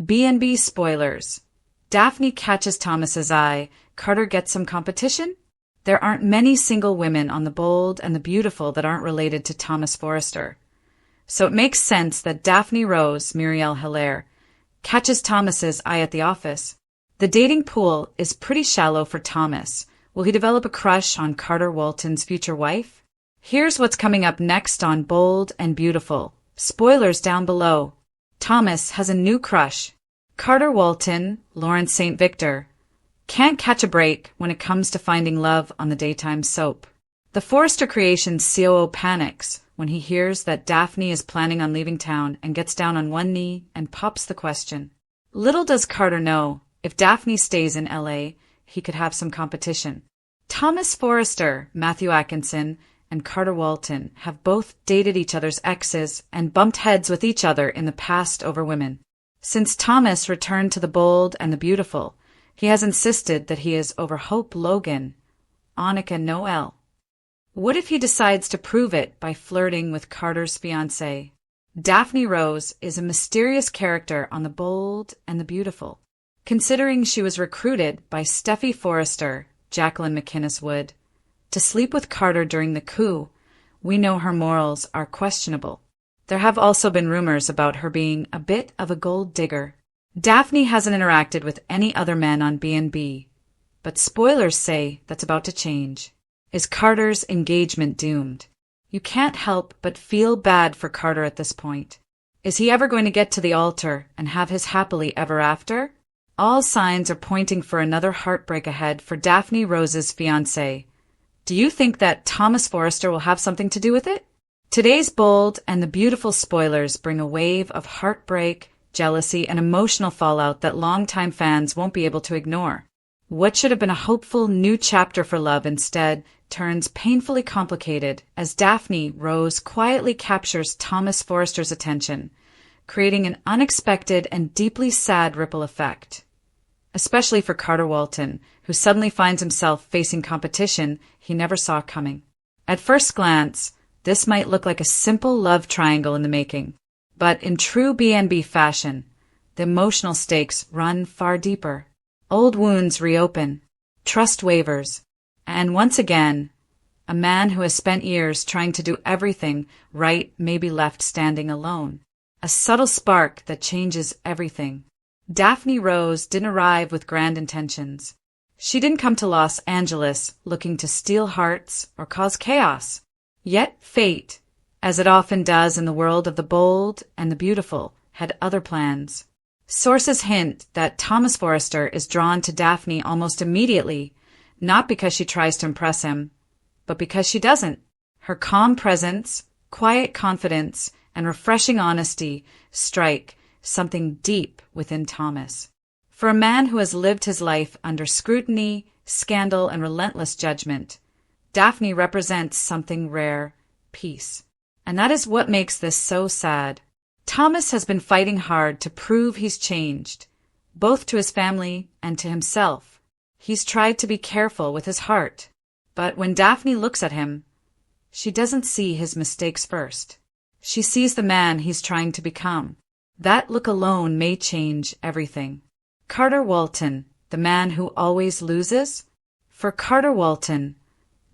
B&B spoilers. Daphne catches Thomas's eye. Carter gets some competition? There aren't many single women on The Bold and the Beautiful that aren't related to Thomas Forrester. So it makes sense that Daphne Rose, Muriel Hilaire, catches Thomas's eye at the office. The dating pool is pretty shallow for Thomas. Will he develop a crush on Carter Walton's future wife? Here's what's coming up next on Bold and Beautiful. Spoilers down below. Thomas has a new crush. Carter Walton, Lawrence St. Victor, can't catch a break when it comes to finding love on the daytime soap. The Forrester Creations COO panics when he hears that Daphne is planning on leaving town and gets down on one knee and pops the question. Little does Carter know, if Daphne stays in LA, he could have some competition. Thomas Forrester, Matthew Atkinson, and Carter Walton have both dated each other's exes and bumped heads with each other in the past over women. Since Thomas returned to The Bold and the Beautiful, he has insisted that he is over Hope Logan, Annika Noel. What if he decides to prove it by flirting with Carter's fiancée? Daphne Rose is a mysterious character on The Bold and the Beautiful. Considering she was recruited by Steffi Forrester, Jacqueline McInnes Wood, to sleep with Carter during the coup, we know her morals are questionable. There have also been rumors about her being a bit of a gold digger. Daphne hasn't interacted with any other men on B&B, but spoilers say that's about to change. Is Carter's engagement doomed? You can't help but feel bad for Carter at this point. Is he ever going to get to the altar and have his happily ever after? All signs are pointing for another heartbreak ahead for Daphne Rose's fiancé. Do you think that Thomas Forrester will have something to do with it? Today's Bold and the Beautiful spoilers bring a wave of heartbreak, jealousy, and emotional fallout that longtime fans won't be able to ignore. What should have been a hopeful new chapter for love instead turns painfully complicated as Daphne Rose quietly captures Thomas Forrester's attention, creating an unexpected and deeply sad ripple effect. Especially for Carter Walton, who suddenly finds himself facing competition he never saw coming. At first glance, this might look like a simple love triangle in the making. But in true B&B fashion, the emotional stakes run far deeper. Old wounds reopen, trust wavers, and once again, a man who has spent years trying to do everything right may be left standing alone. A subtle spark that changes everything. Daphne Rose didn't arrive with grand intentions. She didn't come to Los Angeles looking to steal hearts or cause chaos. Yet fate, as it often does in the world of The Bold and the Beautiful, had other plans. Sources hint that Thomas Forrester is drawn to Daphne almost immediately, not because she tries to impress him, but because she doesn't. Her calm presence, quiet confidence, and refreshing honesty strike something deep within Thomas. For a man who has lived his life under scrutiny, scandal, and relentless judgment, Daphne represents something rare, peace. And that is what makes this so sad. Thomas has been fighting hard to prove he's changed, both to his family and to himself. He's tried to be careful with his heart, but when Daphne looks at him, she doesn't see his mistakes first. She sees the man he's trying to become. That look alone may change everything. Carter Walton, the man who always loses? For Carter Walton,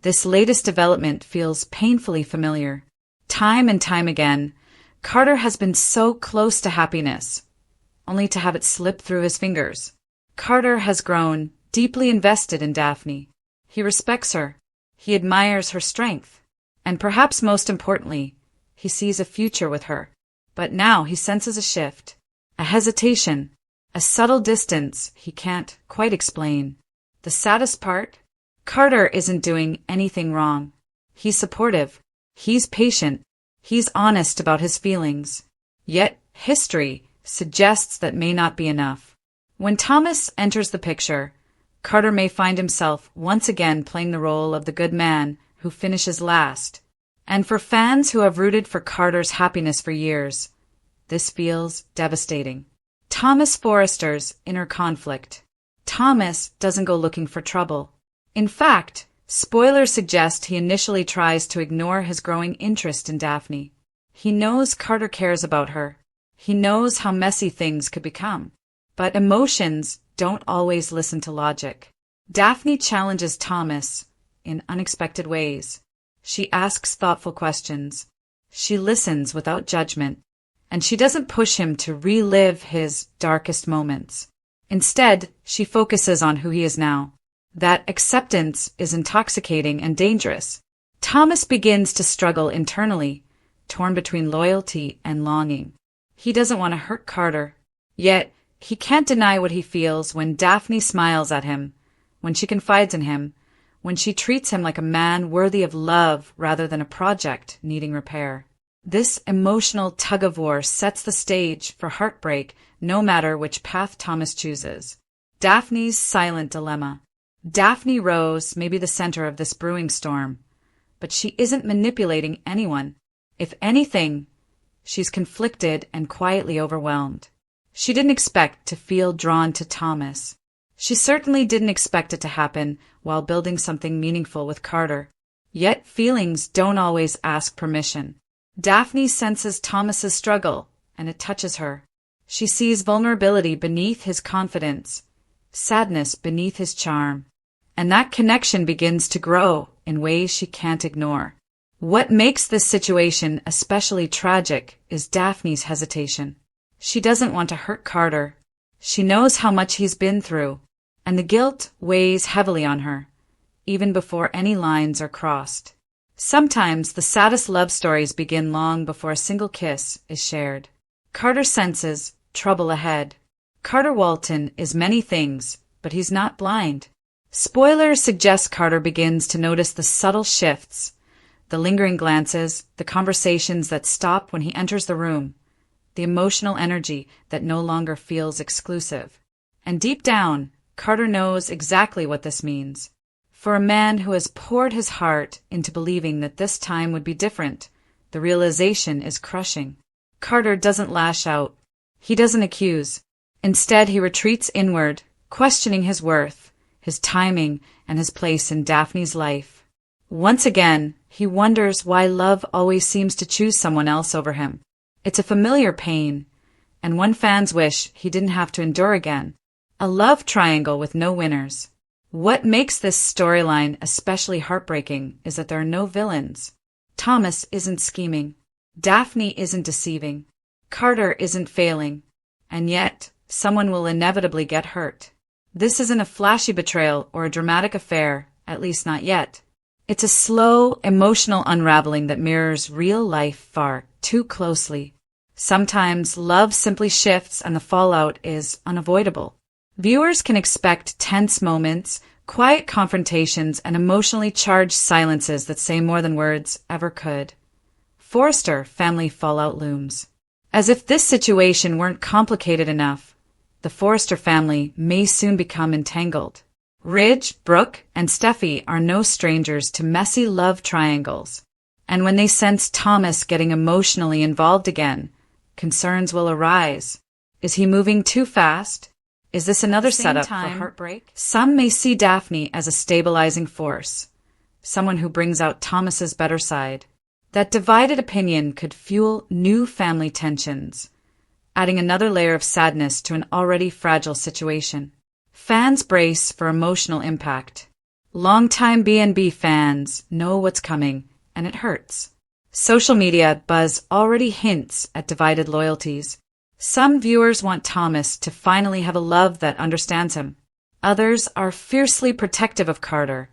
this latest development feels painfully familiar. Time and time again, Carter has been so close to happiness, only to have it slip through his fingers. Carter has grown deeply invested in Daphne. He respects her. He admires her strength. And perhaps most importantly, he sees a future with her. But now he senses a shift, a hesitation, a subtle distance he can't quite explain. The saddest part? Carter isn't doing anything wrong. He's supportive. He's patient. He's honest about his feelings. Yet history suggests that may not be enough. When Thomas enters the picture, Carter may find himself once again playing the role of the good man who finishes last. And for fans who have rooted for Carter's happiness for years, this feels devastating. Thomas Forrester's inner conflict. Thomas doesn't go looking for trouble. In fact, spoilers suggest he initially tries to ignore his growing interest in Daphne. He knows Carter cares about her, He knows how messy things could become. But emotions don't always listen to logic. Daphne challenges Thomas in unexpected ways. She asks thoughtful questions. She listens without judgment. And she doesn't push him to relive his darkest moments. Instead, she focuses on who he is now. That acceptance is intoxicating and dangerous. Thomas begins to struggle internally, torn between loyalty and longing. He doesn't want to hurt Carter, yet he can't deny what he feels when Daphne smiles at him, when she confides in him, when she treats him like a man worthy of love rather than a project needing repair. This emotional tug-of-war sets the stage for heartbreak no matter which path Thomas chooses. Daphne's silent dilemma. Daphne Rose may be the center of this brewing storm, but she isn't manipulating anyone. If anything, she's conflicted and quietly overwhelmed. She didn't expect to feel drawn to Thomas. She certainly didn't expect it to happen while building something meaningful with Carter. Yet feelings don't always ask permission. Daphne senses Thomas's struggle, and it touches her. She sees vulnerability beneath his confidence, sadness beneath his charm, and that connection begins to grow in ways she can't ignore. What makes this situation especially tragic is Daphne's hesitation. She doesn't want to hurt Carter. She knows how much he's been through, and the guilt weighs heavily on her, even before any lines are crossed. Sometimes the saddest love stories begin long before a single kiss is shared. Carter senses trouble ahead. Carter Walton is many things, but he's not blind. Spoilers suggest Carter begins to notice the subtle shifts, the lingering glances, the conversations that stop when he enters the room, the emotional energy that no longer feels exclusive. And deep down, Carter knows exactly what this means. For a man who has poured his heart into believing that this time would be different, the realization is crushing. Carter doesn't lash out. He doesn't accuse. Instead, he retreats inward, questioning his worth, his timing, and his place in Daphne's life. Once again, he wonders why love always seems to choose someone else over him. It's a familiar pain, and one fans wish he didn't have to endure again. A love triangle with no winners. What makes this storyline especially heartbreaking is that there are no villains. Thomas isn't scheming. Daphne isn't deceiving. Carter isn't failing. And yet, someone will inevitably get hurt. This isn't a flashy betrayal or a dramatic affair, at least not yet. It's a slow, emotional unraveling that mirrors real life far too closely. Sometimes love simply shifts and the fallout is unavoidable. Viewers can expect tense moments, quiet confrontations, and emotionally charged silences that say more than words ever could. Forrester family fallout looms. As if this situation weren't complicated enough, the Forrester family may soon become entangled. Ridge, Brooke, and Steffi are no strangers to messy love triangles. And when they sense Thomas getting emotionally involved again, concerns will arise. Is he moving too fast? Is this another setup for heartbreak? Some may see Daphne as a stabilizing force, someone who brings out Thomas's better side. That divided opinion could fuel new family tensions, adding another layer of sadness to an already fragile situation. Fans brace for emotional impact. Longtime B&B fans know what's coming, and it hurts. Social media buzz already hints at divided loyalties. Some viewers want Thomas to finally have a love that understands him. Others are fiercely protective of Carter,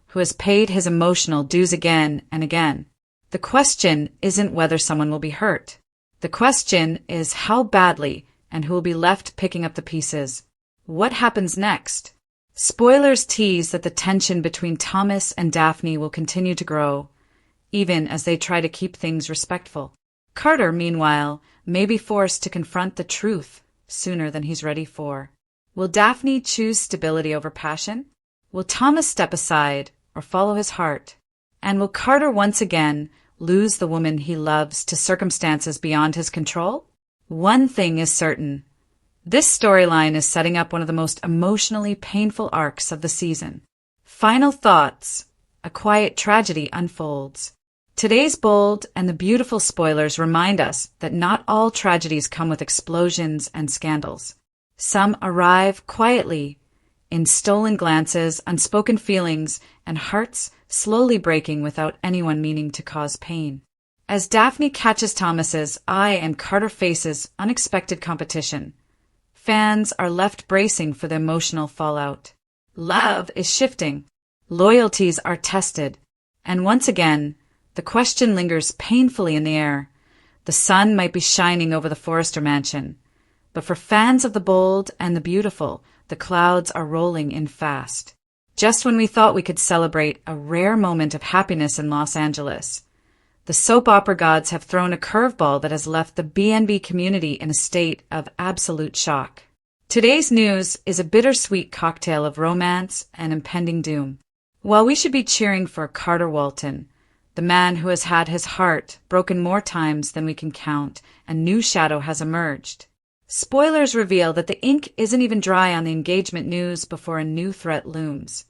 who has paid his emotional dues again and again. The question isn't whether someone will be hurt. The question is how badly and who will be left picking up the pieces. What happens next? Spoilers tease that the tension between Thomas and Daphne will continue to grow, even as they try to keep things respectful. Carter, meanwhile, may be forced to confront the truth sooner than he's ready for. Will Daphne choose stability over passion? Will Thomas step aside or follow his heart? And will Carter once again lose the woman he loves to circumstances beyond his control? One thing is certain. This storyline is setting up one of the most emotionally painful arcs of the season. Final thoughts. A quiet tragedy unfolds. Today's bold and the beautiful spoilers remind us that not all tragedies come with explosions and scandals. Some arrive quietly, in stolen glances, unspoken feelings, and hearts slowly breaking without anyone meaning to cause pain. As Daphne catches Thomas's eye and Carter faces unexpected competition, fans are left bracing for the emotional fallout. Love is shifting, loyalties are tested, and once again, the question lingers painfully in the air. The sun might be shining over the Forrester mansion, but for fans of the bold and the beautiful, the clouds are rolling in fast. Just when we thought we could celebrate a rare moment of happiness in Los Angeles, the soap opera gods have thrown a curveball that has left the B&B community in a state of absolute shock. Today's news is a bittersweet cocktail of romance and impending doom. While we should be cheering for Carter Walton, the man who has had his heart broken more times than we can count, a new shadow has emerged. Spoilers reveal that the ink isn't even dry on the engagement news before a new threat looms.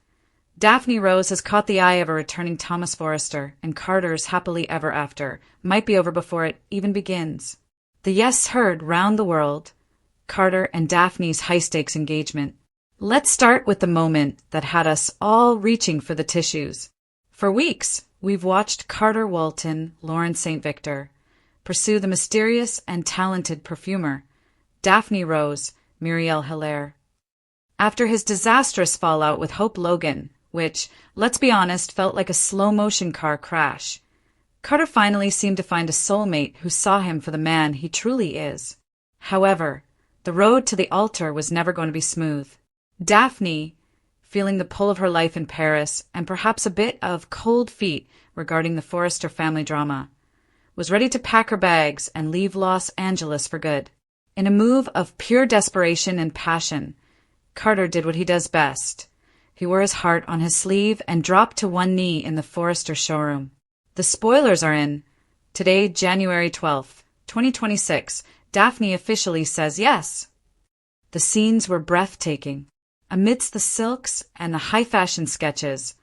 Daphne Rose has caught the eye of a returning Thomas Forrester, and Carter's happily ever after might be over before it even begins. The yes heard round the world, Carter and Daphne's high-stakes engagement. Let's start with the moment that had us all reaching for the tissues. For weeks, we've watched Carter Walton, Lauren St. Victor, pursue the mysterious and talented perfumer, Daphne Rose, Muriel Hilaire. After his disastrous fallout with Hope Logan, which, let's be honest, felt like a slow-motion car crash, Carter finally seemed to find a soulmate who saw him for the man he truly is. However, the road to the altar was never going to be smooth. Daphne, feeling the pull of her life in Paris and perhaps a bit of cold feet regarding the Forrester family drama, was ready to pack her bags and leave Los Angeles for good. In a move of pure desperation and passion, Carter did what he does best. He wore his heart on his sleeve and dropped to one knee in the Forrester showroom. The spoilers are in. Today, January 12th, 2026, Daphne officially says yes. The scenes were breathtaking. Amidst the silks and the high-fashion sketches,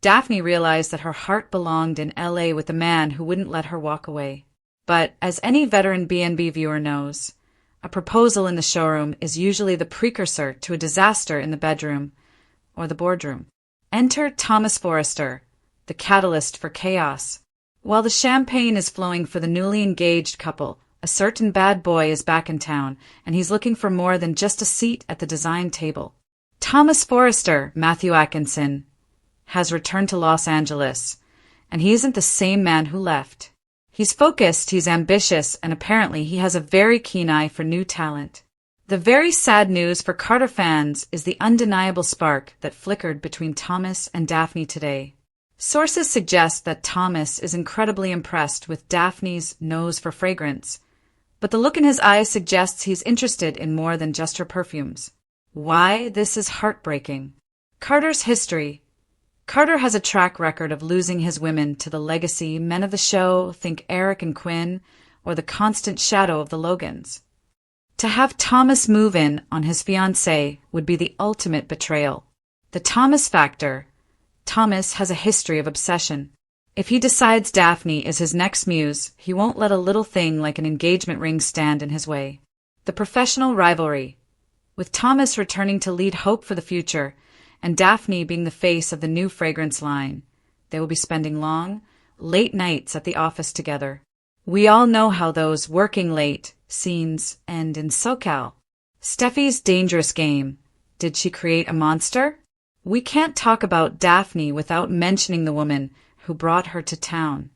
Daphne realized that her heart belonged in LA with a man who wouldn't let her walk away. But as any veteran B&B viewer knows, a proposal in the showroom is usually the precursor to a disaster in the bedroom or the boardroom. Enter Thomas Forrester, the catalyst for chaos. While the champagne is flowing for the newly engaged couple, a certain bad boy is back in town, and he's looking for more than just a seat at the design table. Thomas Forrester, Matthew Atkinson, has returned to Los Angeles, and he isn't the same man who left. He's focused, he's ambitious, and apparently he has a very keen eye for new talent. The very sad news for Carter fans is the undeniable spark that flickered between Thomas and Daphne today. Sources suggest that Thomas is incredibly impressed with Daphne's nose for fragrance, but the look in his eyes suggests he's interested in more than just her perfumes. Why this is heartbreaking. Carter's history. Carter has a track record of losing his women to the legacy men of the show, think Eric and Quinn, or the constant shadow of the Logans. To have Thomas move in on his fiancée would be the ultimate betrayal. The Thomas factor. Thomas has a history of obsession. If he decides Daphne is his next muse, he won't let a little thing like an engagement ring stand in his way. The professional rivalry. With Thomas returning to lead Hope for the future, and Daphne being the face of the new fragrance line, they will be spending long, late nights at the office together. We all know how those working late scenes end in SoCal. Steffi's dangerous game. Did she create a monster? We can't talk about Daphne without mentioning the woman who brought her to town,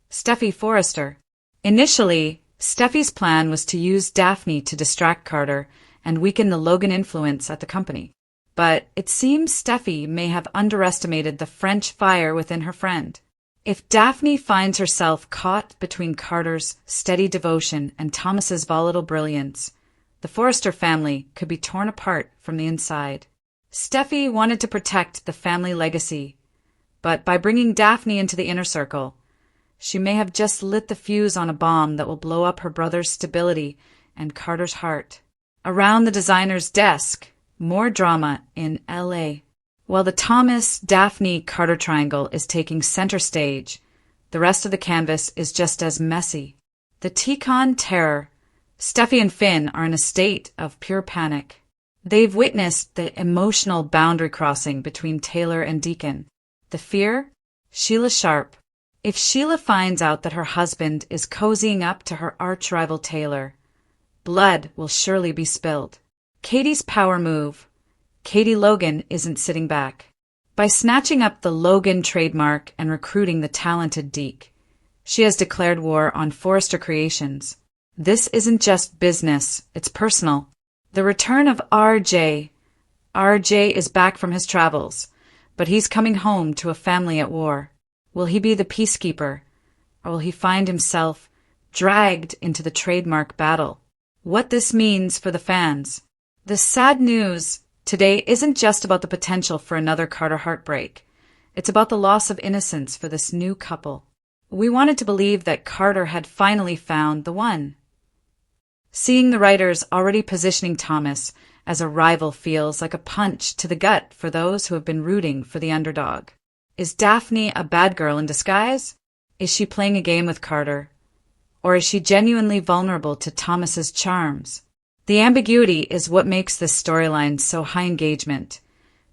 Steffi Forrester. Initially, Steffi's plan was to use Daphne to distract Carter and weaken the Logan influence at the company. But it seems Steffi may have underestimated the French fire within her friend. If Daphne finds herself caught between Carter's steady devotion and Thomas's volatile brilliance, the Forrester family could be torn apart from the inside. Steffi wanted to protect the family legacy, but by bringing Daphne into the inner circle, she may have just lit the fuse on a bomb that will blow up her brother's stability and Carter's heart. Around the designer's desk, more drama in LA. While the Thomas, Daphne, Carter triangle is taking center stage, The rest of the canvas is just as messy. The Ticon terror. Steffi and Finn are in a state of pure panic. They've witnessed the emotional boundary crossing between Taylor and Deacon. The fear? Sheila Sharp. If Sheila finds out that her husband is cozying up to her arch-rival Taylor, blood will surely be spilled. Katie's power move. Katie Logan isn't sitting back. By snatching up the Logan trademark and recruiting the talented Deke, she has declared war on Forrester Creations. This isn't just business, it's personal. The return of RJ. RJ is back from his travels, but he's coming home to a family at war. Will he be the peacekeeper, or will he find himself dragged into the trademark battle? What this means for the fans. The sad news today isn't just about the potential for another Carter heartbreak. It's about the loss of innocence for this new couple. We wanted to believe that Carter had finally found the one. Seeing the writers already positioning Thomas as a rival feels like a punch to the gut for those who have been rooting for the underdog. Is Daphne a bad girl in disguise? Is she playing a game with Carter? Or is she genuinely vulnerable to Thomas's charms? The ambiguity is what makes this storyline so high engagement,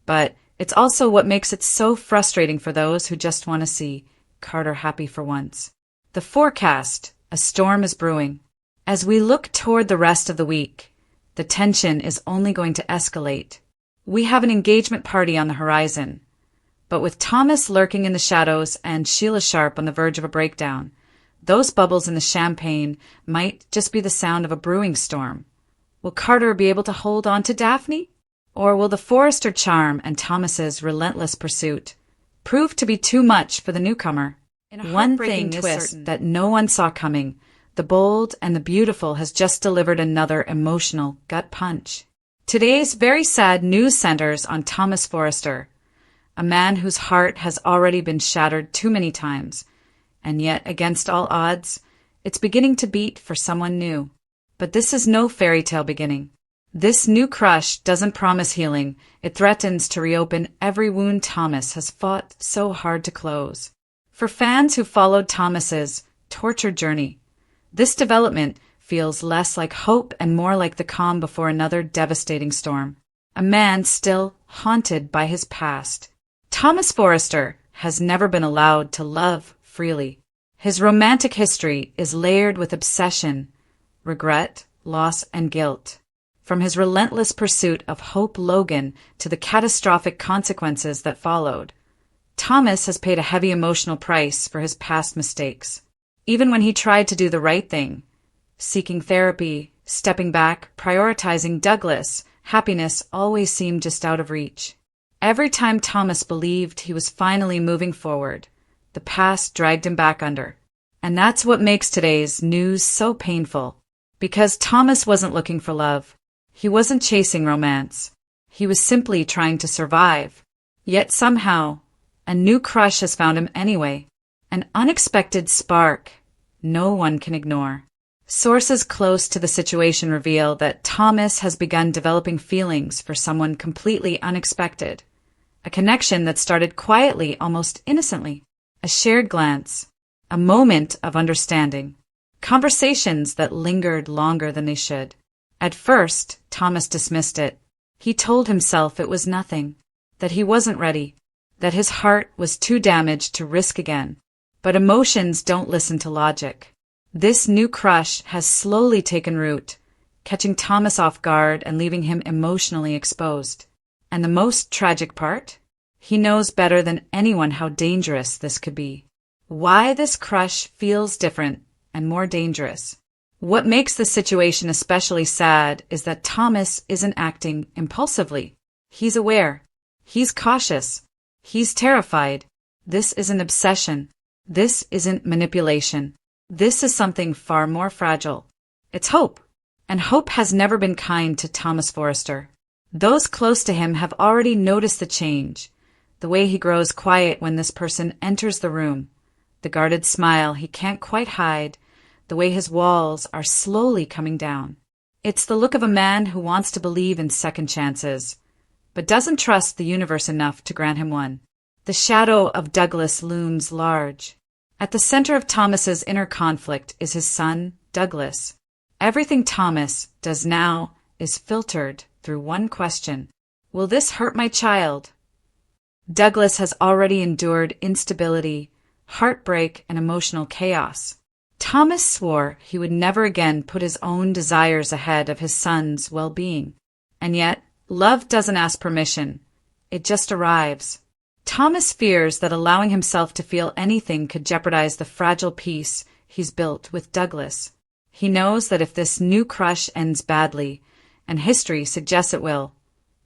but it's also what makes it so frustrating for those who just want to see Carter happy for once. The forecast: a storm is brewing. As we look toward the rest of the week, the tension is only going to escalate. We have an engagement party on the horizon, but with Thomas lurking in the shadows and Sheila Sharp on the verge of a breakdown, those bubbles in the champagne might just be the sound of a brewing storm. Will Carter be able to hold on to Daphne? Or will the Forrester charm and Thomas's relentless pursuit prove to be too much for the newcomer? One thing is certain that no one saw coming. The Bold and the Beautiful has just delivered another emotional gut punch. Today's very sad news centers on Thomas Forrester, a man whose heart has already been shattered too many times, and yet, against all odds, it's beginning to beat for someone new. But this is no fairy tale beginning. This new crush doesn't promise healing. It threatens to reopen every wound Thomas has fought so hard to close. For fans who followed Thomas's tortured journey, this development feels less like hope and more like the calm before another devastating storm. A man still haunted by his past. Thomas Forrester has never been allowed to love freely. His romantic history is layered with obsession, regret, loss, and guilt. From his relentless pursuit of Hope Logan to the catastrophic consequences that followed, Thomas has paid a heavy emotional price for his past mistakes. Even when he tried to do the right thing, seeking therapy, stepping back, prioritizing Douglas, happiness always seemed just out of reach. Every time Thomas believed he was finally moving forward, the past dragged him back under. And that's what makes today's news so painful. Because Thomas wasn't looking for love. He wasn't chasing romance. He was simply trying to survive. Yet somehow, a new crush has found him anyway. An unexpected spark no one can ignore. Sources close to the situation reveal that Thomas has begun developing feelings for someone completely unexpected. A connection that started quietly, almost innocently. A shared glance. A moment of understanding. Conversations that lingered longer than they should. At first, Thomas dismissed it. He told himself it was nothing, that he wasn't ready, that his heart was too damaged to risk again. But emotions don't listen to logic. This new crush has slowly taken root, catching Thomas off guard and leaving him emotionally exposed. And the most tragic part? He knows better than anyone how dangerous this could be. Why this crush feels different and more dangerous. What makes the situation especially sad is that Thomas isn't acting impulsively. He's aware. He's cautious. He's terrified. This isn't obsession. This isn't manipulation. This is something far more fragile. It's hope. And hope has never been kind to Thomas Forrester. Those close to him have already noticed the change. The way he grows quiet when this person enters the room. The guarded smile he can't quite hide. The way his walls are slowly coming down. It's the look of a man who wants to believe in second chances, but doesn't trust the universe enough to grant him one. The shadow of Douglas looms large. At the center of Thomas's inner conflict is his son, Douglas. Everything Thomas does now is filtered through one question: will this hurt my child? Douglas has already endured instability, heartbreak, and emotional chaos. Thomas swore he would never again put his own desires ahead of his son's well-being. And yet, love doesn't ask permission. It just arrives. Thomas fears that allowing himself to feel anything could jeopardize the fragile peace he's built with Douglas. He knows that if this new crush ends badly, and history suggests it will,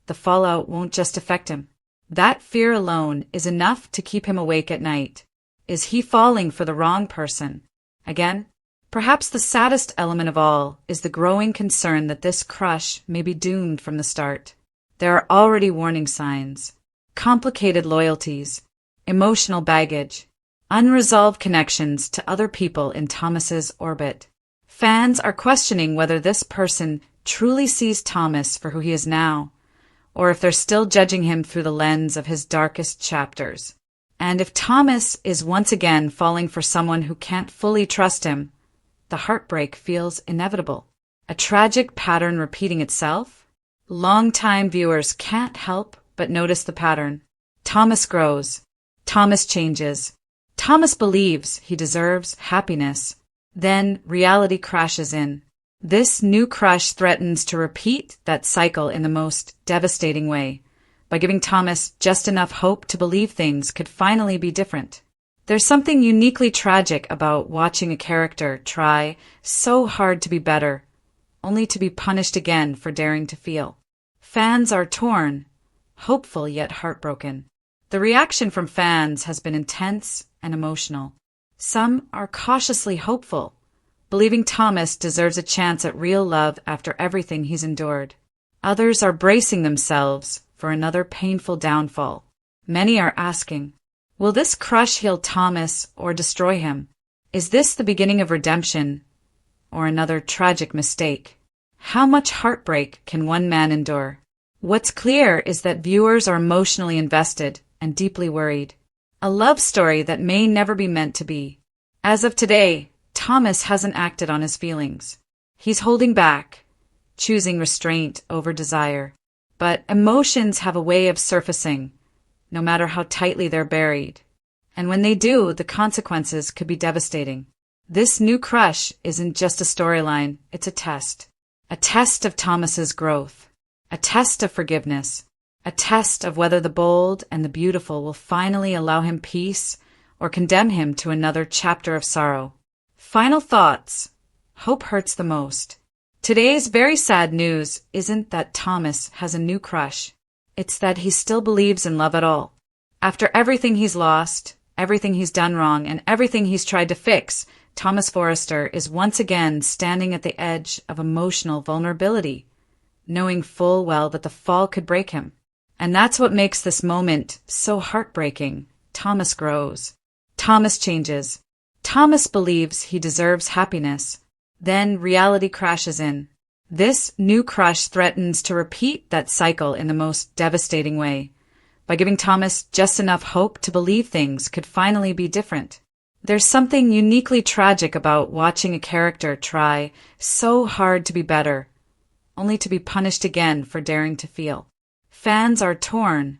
the fallout won't just affect him. That fear alone is enough to keep him awake at night. Is he falling for the wrong person? Again, perhaps the saddest element of all is the growing concern that this crush may be doomed from the start. There are already warning signs: complicated loyalties, emotional baggage, unresolved connections to other people in Thomas's orbit. Fans are questioning whether this person truly sees Thomas for who he is now, or if they're still judging him through the lens of his darkest chapters. And if Thomas is once again falling for someone who can't fully trust him, the heartbreak feels inevitable. A tragic pattern repeating itself? Long-time viewers can't help but notice the pattern. Thomas grows. Thomas changes. Thomas believes he deserves happiness. Then reality crashes in. This new crush threatens to repeat that cycle in the most devastating way, by giving Thomas just enough hope to believe things could finally be different. There's something uniquely tragic about watching a character try so hard to be better, only to be punished again for daring to feel. Fans are torn, hopeful yet heartbroken. The reaction from fans has been intense and emotional. Some are cautiously hopeful, believing Thomas deserves a chance at real love after everything he's endured. Others are bracing themselves for another painful downfall. Many are asking, will this crush heal Thomas or destroy him? Is this the beginning of redemption or another tragic mistake? How much heartbreak can one man endure? What's clear is that viewers are emotionally invested and deeply worried. A love story that may never be meant to be. As of today, Thomas hasn't acted on his feelings. He's holding back, choosing restraint over desire. But emotions have a way of surfacing, no matter how tightly they're buried. And when they do, the consequences could be devastating. This new crush isn't just a storyline, it's a test. A test of Thomas's growth. A test of forgiveness. A test of whether the bold and the beautiful will finally allow him peace or condemn him to another chapter of sorrow. Final thoughts. Hope hurts the most. Today's very sad news isn't that Thomas has a new crush. It's that he still believes in love at all. After everything he's lost, everything he's done wrong, and everything he's tried to fix, Thomas Forrester is once again standing at the edge of emotional vulnerability, knowing full well that the fall could break him. And that's what makes this moment so heartbreaking. Thomas grows. Thomas changes. Thomas believes he deserves happiness. Then reality crashes in. This new crush threatens to repeat that cycle in the most devastating way, by giving Thomas just enough hope to believe things could finally be different. There's something uniquely tragic about watching a character try so hard to be better, only to be punished again for daring to feel. Fans are torn,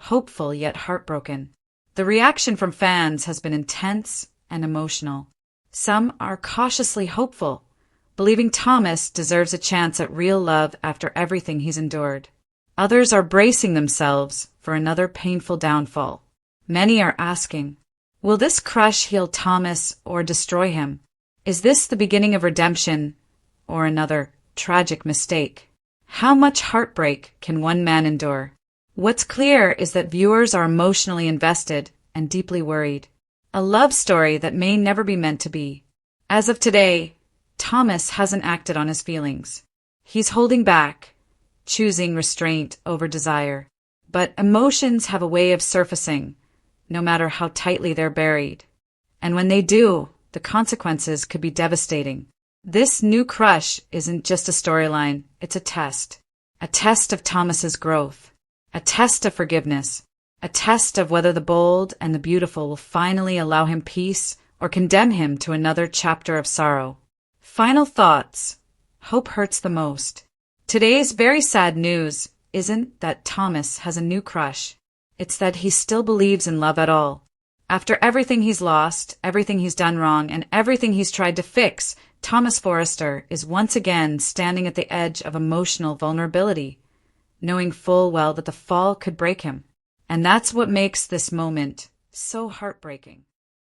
hopeful yet heartbroken. The reaction from fans has been intense and emotional. Some are cautiously hopeful, believing Thomas deserves a chance at real love after everything he's endured. Others are bracing themselves for another painful downfall. Many are asking, will this crush heal Thomas or destroy him? Is this the beginning of redemption or another tragic mistake? How much heartbreak can one man endure? What's clear is that viewers are emotionally invested and deeply worried. A love story that may never be meant to be. As of today, Thomas hasn't acted on his feelings. He's holding back, choosing restraint over desire. But emotions have a way of surfacing, no matter how tightly they're buried. And when they do, the consequences could be devastating. This new crush isn't just a storyline, it's a test. A test of Thomas's growth. A test of forgiveness. A test of whether the bold and the beautiful will finally allow him peace or condemn him to another chapter of sorrow. Final thoughts. Hope hurts the most. Today's very sad news isn't that Thomas has a new crush. It's that he still believes in love at all. After everything he's lost, everything he's done wrong, and everything he's tried to fix, Thomas Forrester is once again standing at the edge of emotional vulnerability, knowing full well that the fall could break him. And that's what makes this moment so heartbreaking.